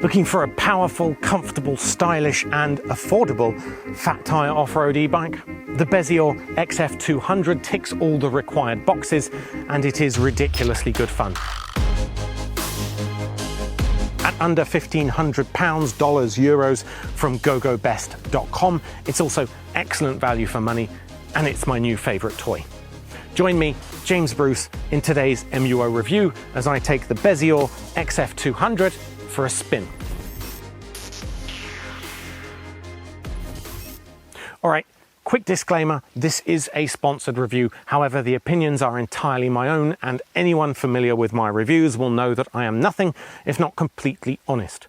Looking for a powerful, comfortable, stylish and affordable fat tyre off-road e-bike? The Bezior XF200 ticks all the required boxes and it is ridiculously good fun. At under £1,500, dollars, euros from gogobest.com, it's also excellent value for money and it's my new favourite toy. Join me, James Bruce, in today's MUO review as I take the Bezior XF200 for a spin. All right, quick disclaimer, this is a sponsored review. However, the opinions are entirely my own and anyone familiar with my reviews will know that I am nothing if not completely honest.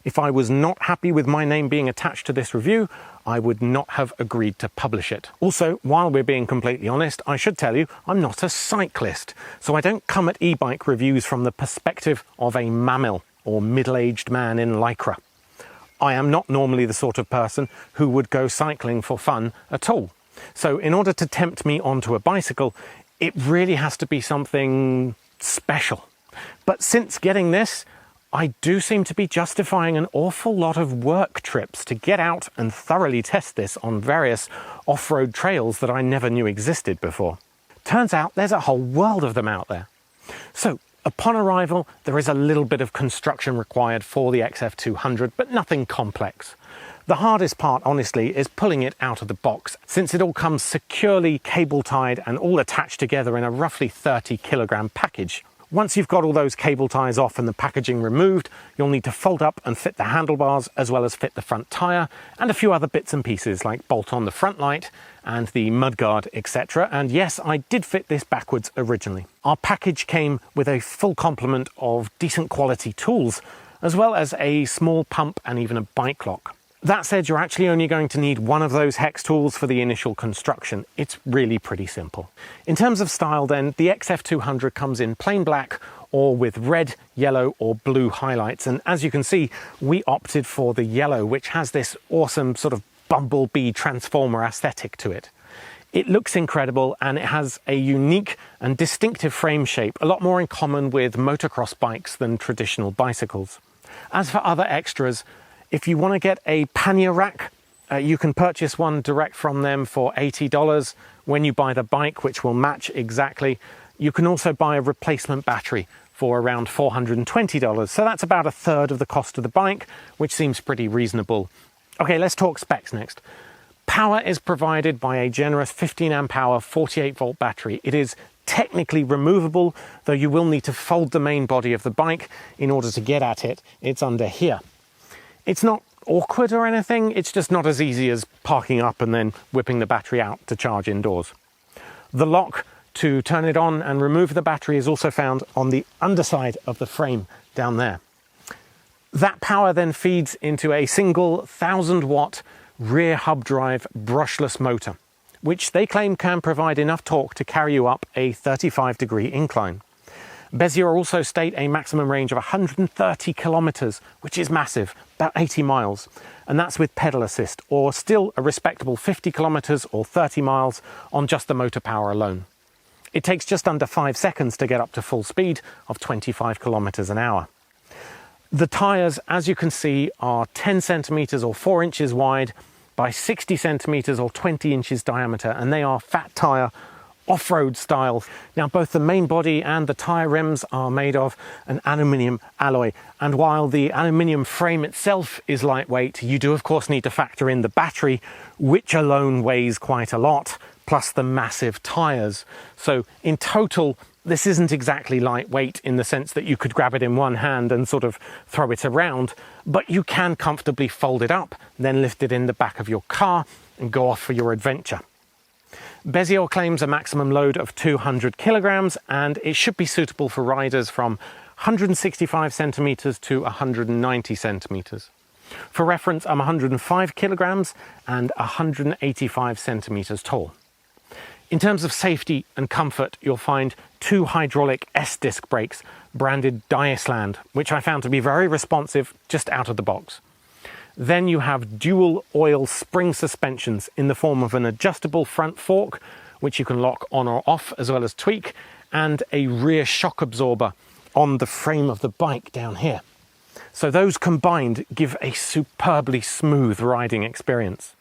If I was not happy with my name being attached to this review, I would not have agreed to publish it. Also, while we're being completely honest, I should tell you I'm not a cyclist, so I don't come at e-bike reviews from the perspective of a mammal or middle-aged man in lycra. I am not normally the sort of person who would go cycling for fun at all. So in order to tempt me onto a bicycle, it really has to be something special. But since getting this, I do seem to be justifying an awful lot of work trips to get out and thoroughly test this on various off-road trails that I never knew existed before. Turns out there's a whole world of them out there. So upon arrival, there is a little bit of construction required for the XF200, but nothing complex. The hardest part, honestly, is pulling it out of the box, since it all comes securely cable-tied and all attached together in a roughly 30-kilogram package. Once you've got all those cable ties off and the packaging removed, you'll need to fold up and fit the handlebars as well as fit the front tyre and a few other bits and pieces like bolt on the front light and the mudguard, etc. And yes, I did fit this backwards originally. Our package came with a full complement of decent quality tools as well as a small pump and even a bike lock. That said, you're actually only going to need one of those hex tools for the initial construction. It's really pretty simple. In terms of style then, the XF200 comes in plain black or with red, yellow or blue highlights. And as you can see, we opted for the yellow, which has this awesome sort of bumblebee transformer aesthetic to it. It looks incredible and it has a unique and distinctive frame shape, a lot more in common with motocross bikes than traditional bicycles. As for other extras, if you want to get a pannier rack, you can purchase one direct from them for $80 when you buy the bike, which will match exactly. You can also buy a replacement battery for around $420. So that's about a third of the cost of the bike, which seems pretty reasonable. Okay, let's talk specs next. Power is provided by a generous 15 amp hour 48 volt battery. It is technically removable, though you will need to fold the main body of the bike in order to get at it. It's under here. It's not awkward or anything, it's just not as easy as parking up and then whipping the battery out to charge indoors. The lock to turn it on and remove the battery is also found on the underside of the frame down there. That power then feeds into a single 1000-watt rear hub drive brushless motor, which they claim can provide enough torque to carry you up a 35-degree incline. Bezior also state a maximum range of 130 kilometers, which is massive, about 80 miles. And that's with pedal assist, or still a respectable 50 kilometers or 30 miles on just the motor power alone. It takes just under 5 seconds to get up to full speed of 25 kilometers an hour. The tires, as you can see, are 10 centimeters or 4 inches wide by 60 centimeters or 20 inches diameter, and they are fat tire off-road style. Now both the main body and the tyre rims are made of an aluminium alloy, and while the aluminium frame itself is lightweight, you do of course need to factor in the battery, which alone weighs quite a lot, plus the massive tyres. So in total, this isn't exactly lightweight in the sense that you could grab it in one hand and sort of throw it around, but you can comfortably fold it up, then lift it in the back of your car and go off for your adventure. Bezior claims a maximum load of 200 kilograms and it should be suitable for riders from 165 centimeters to 190 centimeters. For reference, I'm 105 kilograms and 185 centimeters tall. In terms of safety and comfort, you'll find 2 hydraulic S-disc brakes branded Diasland, which I found to be very responsive just out of the box. Then you have dual oil spring suspensions in the form of an adjustable front fork, which you can lock on or off as well as tweak, and a rear shock absorber on the frame of the bike down here. so those combined give a superbly smooth riding experience.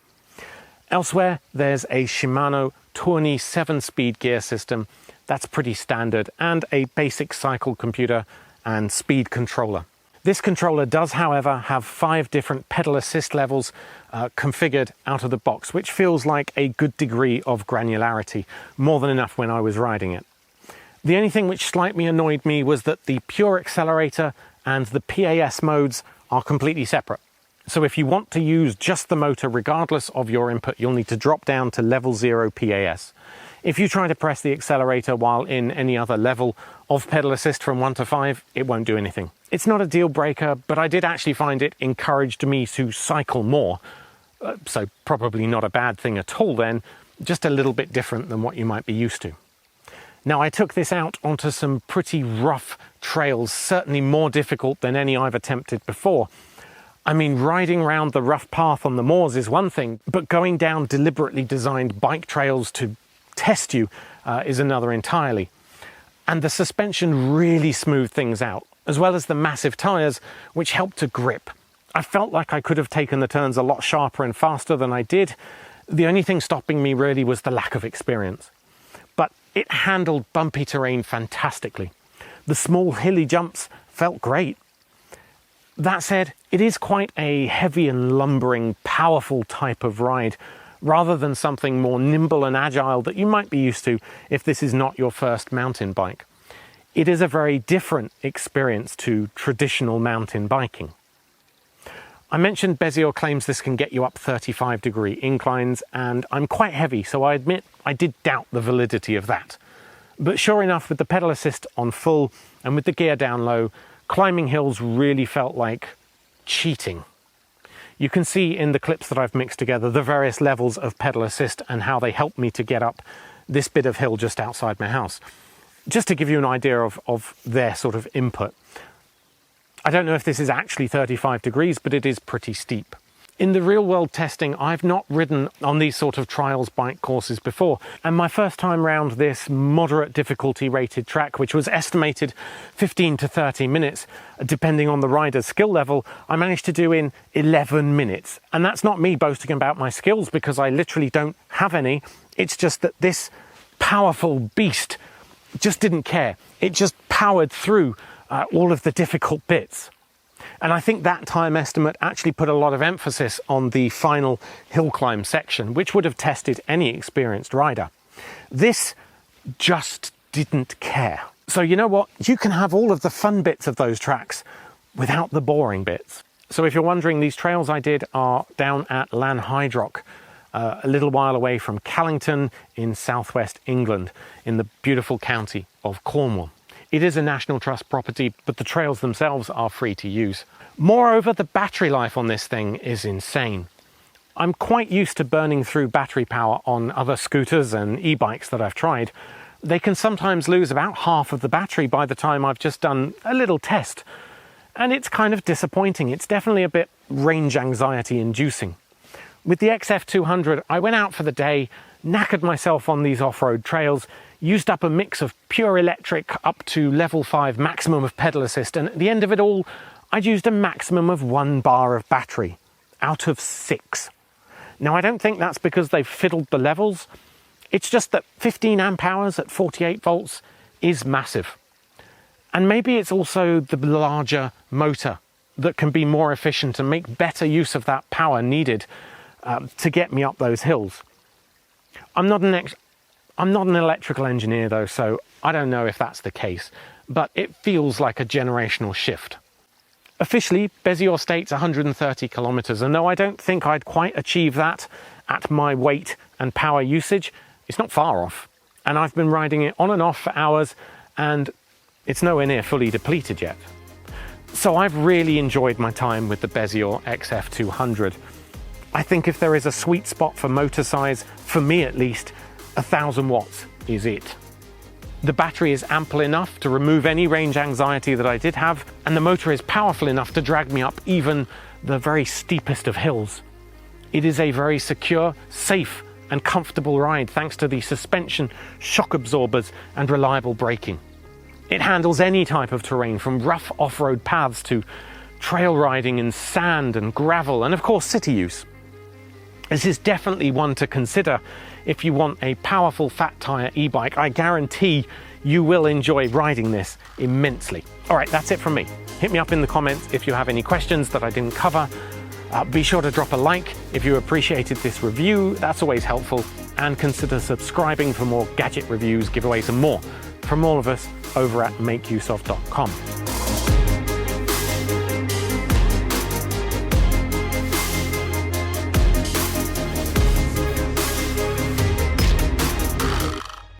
Elsewhere, there's a Shimano Tourney 7-speed gear system that's pretty standard, and a basic cycle computer and speed controller. This controller does, however, have 5 different pedal assist levels configured out of the box, which feels like a good degree of granularity, more than enough when I was riding it. The only thing which slightly annoyed me was that the pure accelerator and the PAS modes are completely separate. So if you want to use just the motor regardless of your input, you'll need to drop down to level 0 PAS. If you try to press the accelerator while in any other level of pedal assist from 1 to 5, it won't do anything. It's not a deal breaker, but I did actually find it encouraged me to cycle more. So probably not a bad thing at all then, just a little bit different than what you might be used to. Now, I took this out onto some pretty rough trails, certainly more difficult than any I've attempted before. I mean, riding around the rough path on the moors is one thing, but going down deliberately designed bike trails to test you is another entirely. And the suspension really smoothed things out, as well as the massive tyres, which helped to grip. I felt like I could have taken the turns a lot sharper and faster than I did. The only thing stopping me really was the lack of experience. But it handled bumpy terrain fantastically. The small hilly jumps felt great. That said, it is quite a heavy and lumbering, powerful type of ride, rather than something more nimble and agile that you might be used to if this is not your first mountain bike. It is a very different experience to traditional mountain biking. I mentioned Bezior claims this can get you up 35-degree inclines, and I'm quite heavy, so I admit I did doubt the validity of that. But sure enough, with the pedal assist on full and with the gear down low, climbing hills really felt like cheating. You can see in the clips that I've mixed together the various levels of pedal assist and how they help me to get up this bit of hill just outside my house. Just to give you an idea of their sort of input. I don't know if this is actually 35 degrees, but it is pretty steep. In the real world testing, I've not ridden on these sort of trials bike courses before, and my first time round this moderate difficulty rated track, which was estimated 15 to 30 minutes, depending on the rider's skill level, I managed to do in 11 minutes. And that's not me boasting about my skills, because I literally don't have any. It's just that this powerful beast just didn't care. It just powered through all of the difficult bits. And I think that time estimate actually put a lot of emphasis on the final hill climb section, which would have tested any experienced rider. This just didn't care. So you know what? You can have all of the fun bits of those tracks without the boring bits. So if you're wondering, these trails I did are down at Lanhydrock, a little while away from Callington in southwest England, in the beautiful county of Cornwall. It is a National Trust property, but the trails themselves are free to use. Moreover, the battery life on this thing is insane. I'm quite used to burning through battery power on other scooters and e-bikes that I've tried. They can sometimes lose about half of the battery by the time I've just done a little test. And it's kind of disappointing. It's definitely a bit range anxiety inducing. With the XF200, I went out for the day, knackered myself on these off-road trails, used up a mix of pure electric up to level 5 maximum of pedal assist, and at the end of it all, I'd used a maximum of 1 bar of battery out of 6. Now, I don't think that's because they've fiddled the levels. It's just that 15 amp hours at 48 volts is massive. And maybe it's also the larger motor that can be more efficient and make better use of that power needed to get me up those hills. I'm not an electrical engineer though, so I don't know if that's the case, but it feels like a generational shift. Officially, Bezior states 130 kilometers, and though I don't think I'd quite achieve that at my weight and power usage, it's not far off. And I've been riding it on and off for hours, and it's nowhere near fully depleted yet. So I've really enjoyed my time with the Bezior XF200. I think if there is a sweet spot for motor size, for me at least, 1000 watts is it. The battery is ample enough to remove any range anxiety that I did have, and the motor is powerful enough to drag me up even the very steepest of hills. It is a very secure, safe, and comfortable ride thanks to the suspension, shock absorbers, and reliable braking. It handles any type of terrain, from rough off-road paths to trail riding in sand and gravel, and of course city use. This is definitely one to consider if you want a powerful fat tyre e-bike. I guarantee you will enjoy riding this immensely. All right, that's it from me. Hit me up in the comments if you have any questions that I didn't cover. Be sure to drop a like if you appreciated this review. That's always helpful. And consider subscribing for more gadget reviews, giveaways and more from all of us over at makeuseof.com.